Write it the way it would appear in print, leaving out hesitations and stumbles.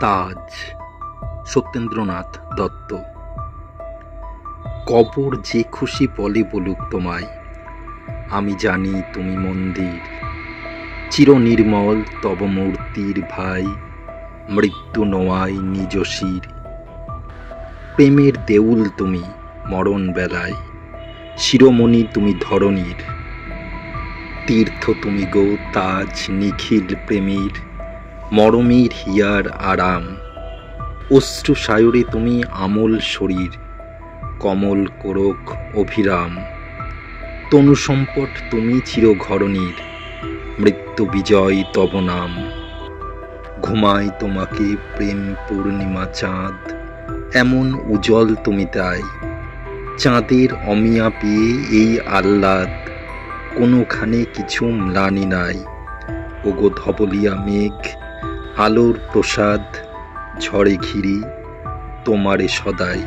তাজ, সত্যেন্দ্রনাথ দত্ত। কবর যে খুশি বলে বলুক তোমায়, আমি জানি তুমি মন্দির, চিরনির্মল তব মূর্তির ভাই, মৃত্যু নোয়াই নিজ শির। প্রেমের দেউল তুমি মরণ বেলায়, শিরোমণি তুমি ধরণীর, তীর্থ তুমি গো তাজ নিখিল প্রেমীর, মরমের হিয়ার আরাম। অশ্রু সায়রে তুমি আমল শরীর, কমল কোরক অভিরাম। তনু সম্পট তুমি চিরঘরণীর, মৃত্যু বিজয় তব নাম। ঘুমায় তোমাকে প্রেম পূর্ণিমা চাঁদ, এমন উজ্জ্বল তুমি তাই। চাঁদের অমিয়া পেয়ে এই আহ্লাদ, কোনোখানে কিছু ম্লানি নাই। ওগো ধবলিয়া মেঘ, আলোর প্রসাদ, ঝড়ে ঘিরি তোমারে সদাই।